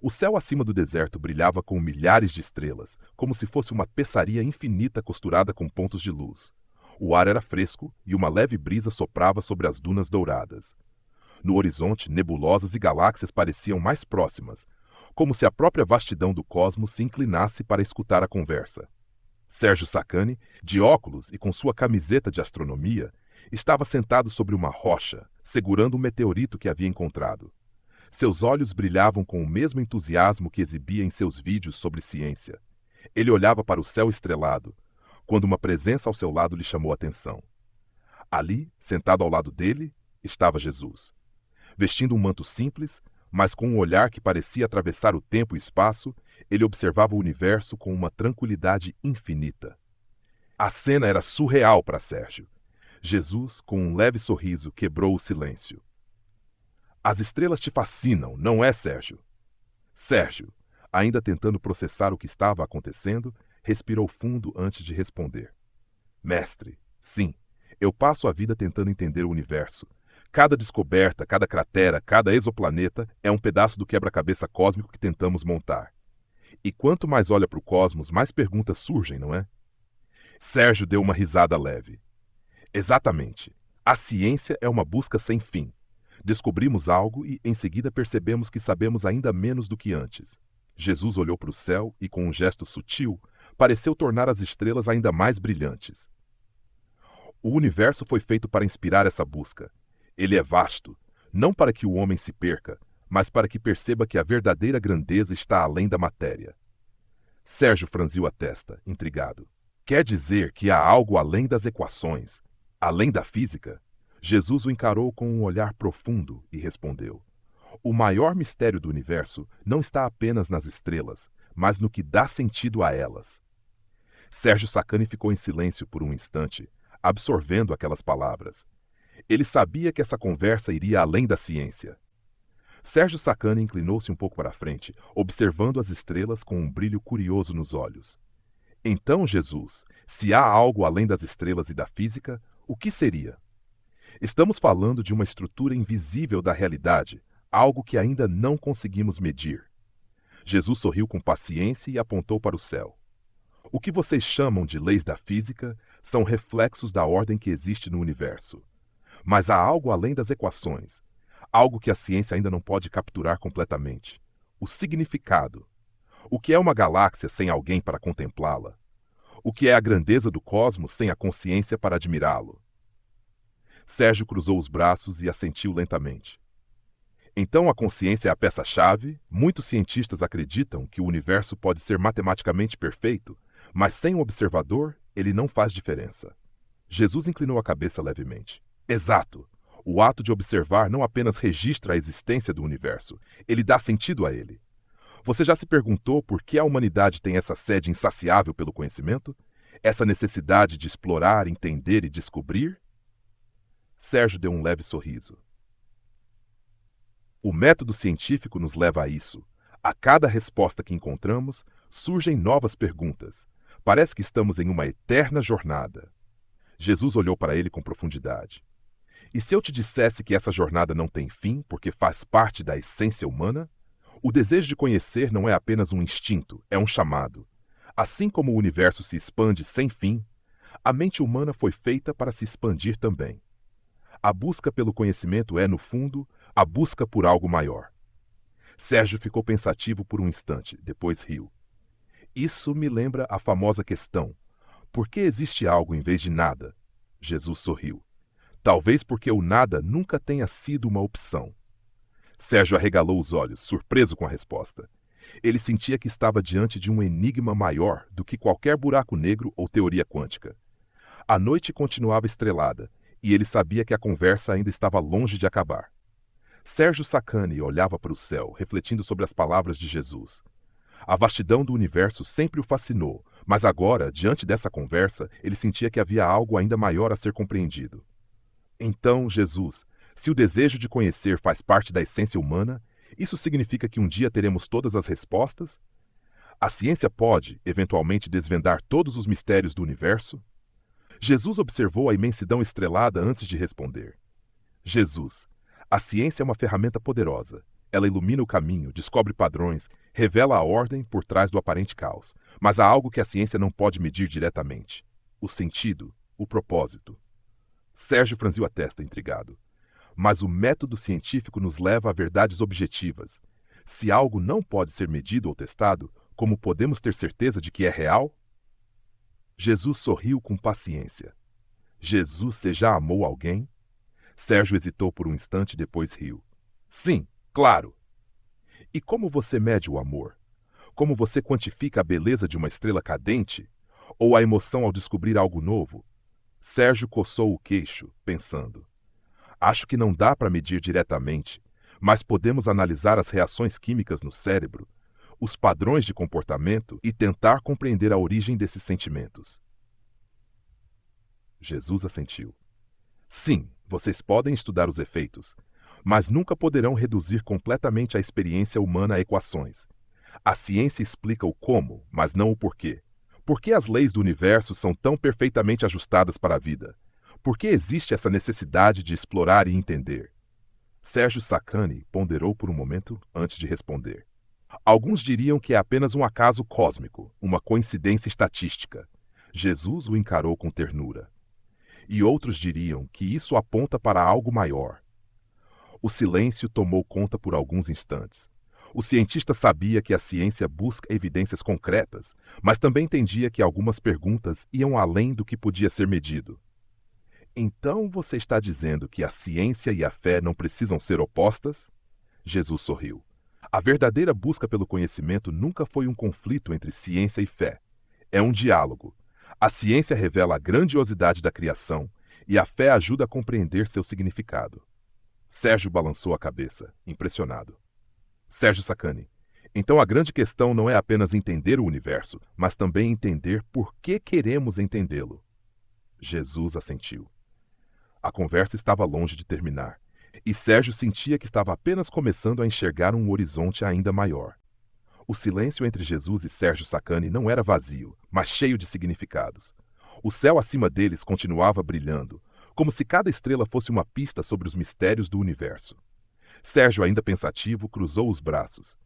O céu acima do deserto brilhava com milhares de estrelas, como se fosse uma peçaria infinita costurada com pontos de luz. O ar era fresco e uma leve brisa soprava sobre as dunas douradas. No horizonte, nebulosas e galáxias pareciam mais próximas, como se a própria vastidão do cosmos se inclinasse para escutar a conversa. Sérgio Sacani, de óculos e com sua camiseta de astronomia, estava sentado sobre uma rocha, segurando um meteorito que havia encontrado. Seus olhos brilhavam com o mesmo entusiasmo que exibia em seus vídeos sobre ciência. Ele olhava para o céu estrelado, quando uma presença ao seu lado lhe chamou a atenção. Ali, sentado ao lado dele, estava Jesus. Vestindo um manto simples, mas com um olhar que parecia atravessar o tempo e espaço, ele observava o universo com uma tranquilidade infinita. A cena era surreal para Sérgio. Jesus, com um leve sorriso, quebrou o silêncio. As estrelas te fascinam, não é, Sérgio? Sérgio, ainda tentando processar o que estava acontecendo, respirou fundo antes de responder. Mestre, sim, eu passo a vida tentando entender o universo. Cada descoberta, cada cratera, cada exoplaneta é um pedaço do quebra-cabeça cósmico que tentamos montar. E quanto mais olha para o cosmos, mais perguntas surgem, não é? Sérgio deu uma risada leve. Exatamente. A ciência é uma busca sem fim. Descobrimos algo e, em seguida, percebemos que sabemos ainda menos do que antes. Jesus olhou para o céu e, com um gesto sutil, pareceu tornar as estrelas ainda mais brilhantes. O universo foi feito para inspirar essa busca. Ele é vasto, não para que o homem se perca, mas para que perceba que a verdadeira grandeza está além da matéria. Sérgio franziu a testa, intrigado. Quer dizer que há algo além das equações, além da física? Jesus o encarou com um olhar profundo e respondeu: o maior mistério do universo não está apenas nas estrelas, mas no que dá sentido a elas. Sérgio Sacani ficou em silêncio por um instante, absorvendo aquelas palavras. Ele sabia que essa conversa iria além da ciência. Sérgio Sacani inclinou-se um pouco para a frente, observando as estrelas com um brilho curioso nos olhos. Então, Jesus, se há algo além das estrelas e da física, o que seria? Estamos falando de uma estrutura invisível da realidade, algo que ainda não conseguimos medir. Jesus sorriu com paciência e apontou para o céu. O que vocês chamam de leis da física são reflexos da ordem que existe no universo. Mas há algo além das equações, algo que a ciência ainda não pode capturar completamente. O significado. O que é uma galáxia sem alguém para contemplá-la? O que é a grandeza do cosmos sem a consciência para admirá-lo? Sérgio cruzou os braços e assentiu lentamente. Então a consciência é a peça-chave. Muitos cientistas acreditam que o universo pode ser matematicamente perfeito, mas sem um observador, ele não faz diferença. Jesus inclinou a cabeça levemente. Exato. O ato de observar não apenas registra a existência do universo, ele dá sentido a ele. Você já se perguntou por que a humanidade tem essa sede insaciável pelo conhecimento? Essa necessidade de explorar, entender e descobrir? Sérgio deu um leve sorriso. O método científico nos leva a isso. A cada resposta que encontramos, surgem novas perguntas. Parece que estamos em uma eterna jornada. Jesus olhou para ele com profundidade. E se eu te dissesse que essa jornada não tem fim, porque faz parte da essência humana? O desejo de conhecer não é apenas um instinto, é um chamado. Assim como o universo se expande sem fim, a mente humana foi feita para se expandir também. A busca pelo conhecimento é, no fundo, a busca por algo maior. Sérgio ficou pensativo por um instante, depois riu. Isso me lembra a famosa questão: por que existe algo em vez de nada? Jesus sorriu. Talvez porque o nada nunca tenha sido uma opção. Sérgio arregalou os olhos, surpreso com a resposta. Ele sentia que estava diante de um enigma maior do que qualquer buraco negro ou teoria quântica. A noite continuava estrelada, e ele sabia que a conversa ainda estava longe de acabar. Sérgio Sacani olhava para o céu, refletindo sobre as palavras de Jesus. A vastidão do universo sempre o fascinou, mas agora, diante dessa conversa, ele sentia que havia algo ainda maior a ser compreendido. Então, Jesus, se o desejo de conhecer faz parte da essência humana, isso significa que um dia teremos todas as respostas? A ciência pode, eventualmente, desvendar todos os mistérios do universo? Jesus observou a imensidão estrelada antes de responder. Jesus, a ciência é uma ferramenta poderosa. Ela ilumina o caminho, descobre padrões, revela a ordem por trás do aparente caos. Mas há algo que a ciência não pode medir diretamente: o sentido, o propósito. Sérgio franziu a testa, intrigado. Mas o método científico nos leva a verdades objetivas. Se algo não pode ser medido ou testado, como podemos ter certeza de que é real? Jesus sorriu com paciência. Jesus, você já amou alguém? Sérgio hesitou por um instante e depois riu. Sim, claro. E como você mede o amor? Como você quantifica a beleza de uma estrela cadente? Ou a emoção ao descobrir algo novo? Sérgio coçou o queixo, pensando. Acho que não dá para medir diretamente, mas podemos analisar as reações químicas no cérebro, os padrões de comportamento e tentar compreender a origem desses sentimentos. Jesus assentiu. Sim, vocês podem estudar os efeitos, mas nunca poderão reduzir completamente a experiência humana a equações. A ciência explica o como, mas não o porquê. Por que as leis do universo são tão perfeitamente ajustadas para a vida? Por que existe essa necessidade de explorar e entender? Sérgio Sacani ponderou por um momento antes de responder. Alguns diriam que é apenas um acaso cósmico, uma coincidência estatística. Jesus o encarou com ternura. E outros diriam que isso aponta para algo maior. O silêncio tomou conta por alguns instantes. O cientista sabia que a ciência busca evidências concretas, mas também entendia que algumas perguntas iam além do que podia ser medido. Então você está dizendo que a ciência e a fé não precisam ser opostas? Jesus sorriu. A verdadeira busca pelo conhecimento nunca foi um conflito entre ciência e fé. É um diálogo. A ciência revela a grandiosidade da criação e a fé ajuda a compreender seu significado. Sérgio balançou a cabeça, impressionado. Sérgio Sacani, então a grande questão não é apenas entender o universo, mas também entender por que queremos entendê-lo. Jesus assentiu. A conversa estava longe de terminar, e Sérgio sentia que estava apenas começando a enxergar um horizonte ainda maior. O silêncio entre Jesus e Sérgio Sacani não era vazio, mas cheio de significados. O céu acima deles continuava brilhando, como se cada estrela fosse uma pista sobre os mistérios do universo. Sérgio, ainda pensativo, cruzou os braços.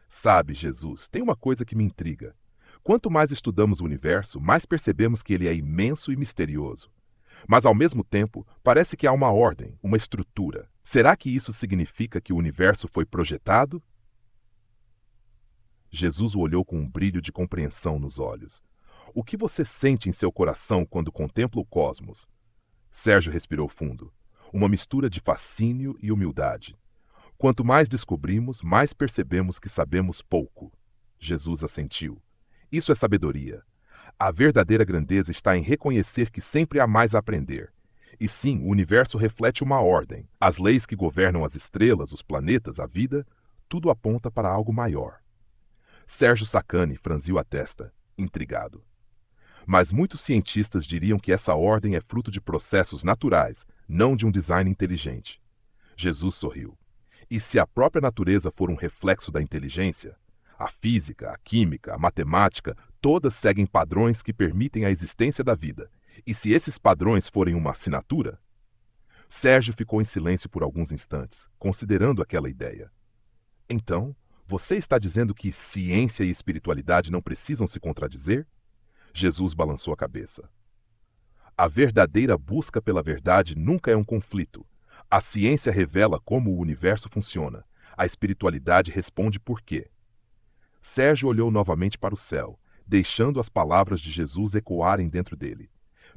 Sabe, Jesus, tem uma coisa que me intriga. Quanto mais estudamos o universo, mais percebemos que ele é imenso e misterioso. Mas, ao mesmo tempo, parece que há uma ordem, uma estrutura. Será que isso significa que o universo foi projetado? Jesus o olhou com um brilho de compreensão nos olhos. O que você sente em seu coração quando contempla o cosmos? Sérgio respirou fundo. Uma mistura de fascínio e humildade. Quanto mais descobrimos, mais percebemos que sabemos pouco. Jesus assentiu. Isso é sabedoria. A verdadeira grandeza está em reconhecer que sempre há mais a aprender. E sim, o universo reflete uma ordem. As leis que governam as estrelas, os planetas, a vida, tudo aponta para algo maior. Sérgio Sacani franziu a testa, intrigado. Mas muitos cientistas diriam que essa ordem é fruto de processos naturais, não de um design inteligente. Jesus sorriu. E se a própria natureza for um reflexo da inteligência? A física, a química, a matemática, todas seguem padrões que permitem a existência da vida. E se esses padrões forem uma assinatura? Sérgio ficou em silêncio por alguns instantes, considerando aquela ideia. Então, você está dizendo que ciência e espiritualidade não precisam se contradizer? Jesus balançou a cabeça. A verdadeira busca pela verdade nunca é um conflito. A ciência revela como o universo funciona. A espiritualidade responde por quê. Sérgio olhou novamente para o céu, deixando as palavras de Jesus ecoarem dentro dele.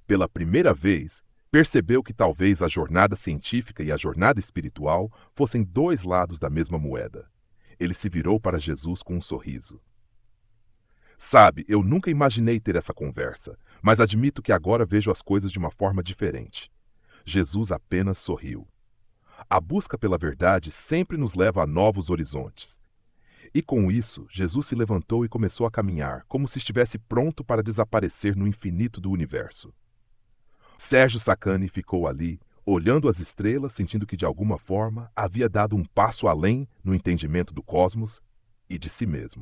Pela primeira vez, percebeu que talvez a jornada científica e a jornada espiritual fossem dois lados da mesma moeda. Ele se virou para Jesus com um sorriso. Sabe, eu nunca imaginei ter essa conversa, mas admito que agora vejo as coisas de uma forma diferente. Jesus apenas sorriu. A busca pela verdade sempre nos leva a novos horizontes. E com isso, Jesus se levantou e começou a caminhar, como se estivesse pronto para desaparecer no infinito do universo. Sérgio Sacani ficou ali, olhando as estrelas, sentindo que de alguma forma havia dado um passo além no entendimento do cosmos e de si mesmo.